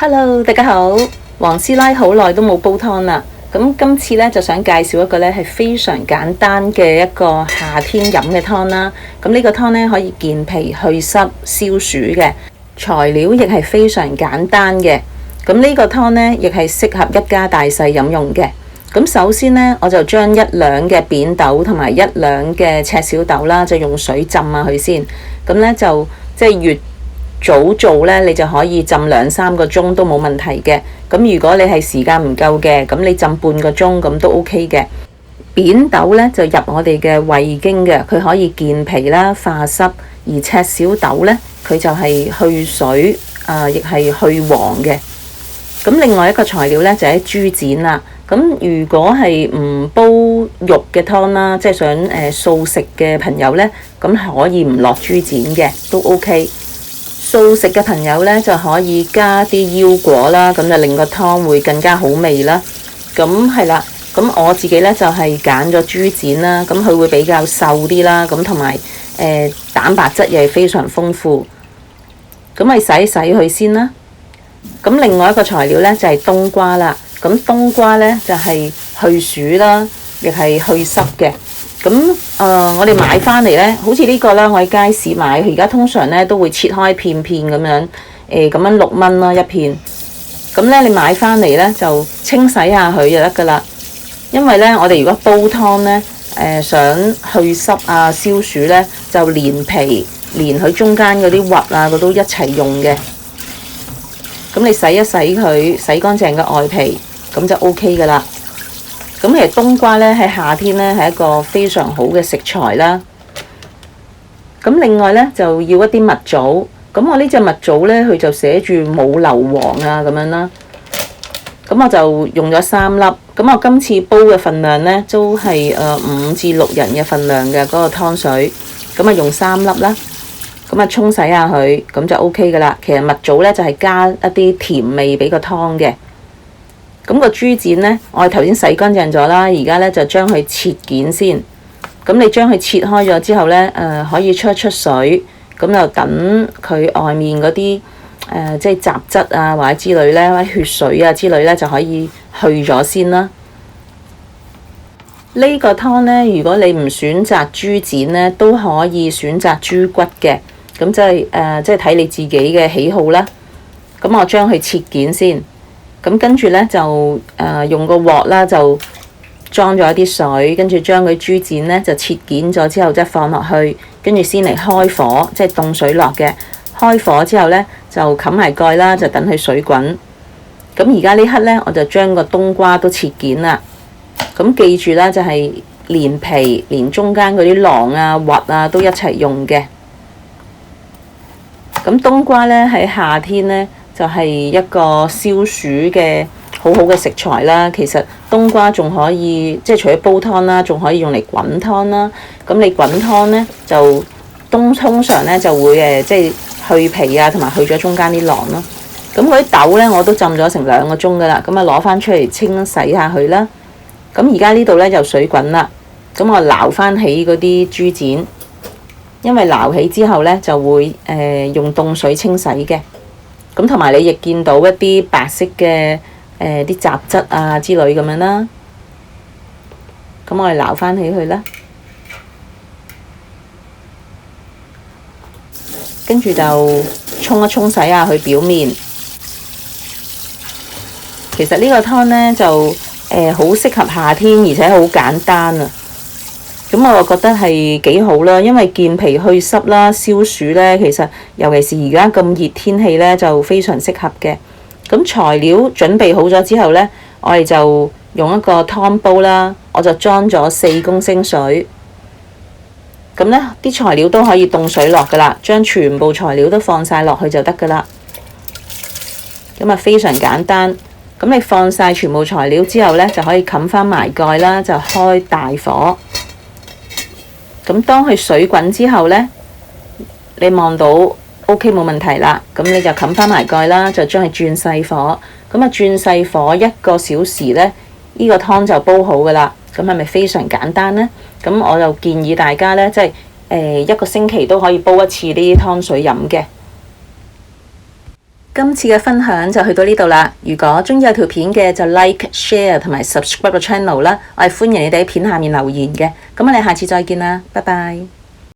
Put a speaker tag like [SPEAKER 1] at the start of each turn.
[SPEAKER 1] Hello，大家好，黃師奶好耐都冇煲湯啦。咁今次呢，就想介紹一個呢係非常簡單嘅一個夏天飲嘅湯啦。咁呢個湯呢，可以健脾去濕消暑嘅，材料亦係非常簡單嘅。咁呢個湯呢，亦係適合一家大細飲用嘅。咁首先呢，我就將1兩嘅扁豆同埋1兩嘅赤小豆啦，就用水浸下佢先。咁呢，就即係越早做呢，你就可以浸2-3個鐘都冇問題嘅。咁如果你係時間唔夠嘅，咁你浸半個鐘咁都 OK 嘅。扁豆呢，就入我哋嘅胃經嘅，佢可以健脾啦、化濕；而赤小豆呢，佢就係去水，亦係去黃嘅。咁另外一個材料呢，就係豬展啦。咁如果係唔煲肉嘅湯啦，即係想素食嘅朋友呢，咁可以唔落豬展嘅都 OK。素食嘅朋友呢，就可以加啲腰果啦，咁就令個湯會更加好味啦。咁係啦，咁我自己呢，就係揀咗豬展啦，咁佢會比較瘦啲啦，咁同埋蛋白質又係非常豐富。咁咪洗佢先啦。咁另外一個材料呢，就係冬瓜啦。咁冬瓜呢，就係去暑啦，亦係去濕嘅。咁我哋買返嚟呢，好似呢個啦，我喺街市買，佢而家通常呢都會切開片片咁樣，咁樣6蚊啦一片。咁呢，你買返嚟呢，就清洗下佢就得㗎啦。因為呢，我哋如果煲湯呢，想去濕啊消暑呢，就連皮連佢中間嗰啲核啊，嗰都一齊用嘅。咁你洗一洗佢，洗乾淨個外皮，咁就 OK 㗎啦。咁其實冬瓜呢，喺夏天呢係一個非常好嘅食材啦。咁另外呢，就要一啲蜜棗。咁我呢隻蜜棗呢，佢就寫住冇硫磺啊咁樣啦。咁我就用咗3粒。咁我今次煲嘅份量呢，都係5至6人嘅份量嘅嗰個湯水。咁啊用3粒啦。咁啊沖洗下佢，咁就 OK 㗎啦。其實蜜棗呢，就係加一啲甜味俾個湯嘅。咁個豬展呢，我哋頭先洗乾淨咗啦，而家呢，就將佢切件先。咁你將佢切開咗之後呢，可以出水，咁就等佢外面嗰啲即係雜質啊或者之類呢，或者血水啊之類呢，就可以去咗先啦。呢個湯呢，如果你唔選擇豬展呢，都可以選擇豬骨嘅。咁即係睇你自己嘅喜好啦。咁我將佢切件先。咁跟住呢，就用個鑊啦，就裝咗一啲水，跟住將佢豬展呢，就切件咗之後，即係放落去，跟住先嚟開火，即係凍水落嘅。開火之後呢，就冚埋蓋啦，就等佢水滾。咁而家呢刻呢，我就將個冬瓜都切件啦。咁記住啦，就係連皮連中間嗰啲囊啊核啊都一齊用嘅。咁冬瓜呢，喺夏天呢，就係一個消暑嘅好好嘅食材啦。其實冬瓜仲可以即係除咗煲湯啦，仲可以用嚟滾湯啦。咁你滾湯呢，就通常呢就會即係去皮啊，同埋去咗中間啲囊咯。咁嗰啲豆呢，我都浸咗成2個鐘㗎啦。咁啊攞返出嚟清洗下佢啦。咁而家呢度呢，就水滾啦。咁我撈返起嗰啲豬展，因為撈起之後呢，就會用凍水清洗嘅。咁同埋你亦見到一啲白色嘅啲雜質啊之類咁樣啦。咁我哋撈返起佢啦，跟住就沖一沖洗下佢表面。其實呢個湯呢，就好適合夏天，而且好簡單啊。咁我覺得係幾好啦，因為健脾去濕啦、消暑呢，其實尤其是而家咁熱天氣呢，就非常適合嘅。咁材料準備好咗之後呢，我哋就用一個湯煲啦，我就裝咗4公升水。咁呢啲材料都可以凍水落㗎啦，將全部材料都放晒落去就得㗎啦。咁啊非常簡單。咁你放晒全部材料之後呢，就可以冚返埋蓋啦，就開大火。咁當佢水滾之後呢，你望到 OK 冇問題啦，咁你就冚返埋蓋啦，就將佢轉細火。咁啊轉細火1個小時呢，呢個湯就煲好㗎啦。咁係咪非常簡單呢？咁我就建議大家呢，即係1個星期都可以煲一次呢啲湯水飲嘅。今次嘅分享就去到呢度啦。如果鍾意有條片嘅就 like、share 同埋 subscribe 個 channel 啦。我係歡迎你哋喺片下面留言嘅。咁我哋下次再見啦，拜拜。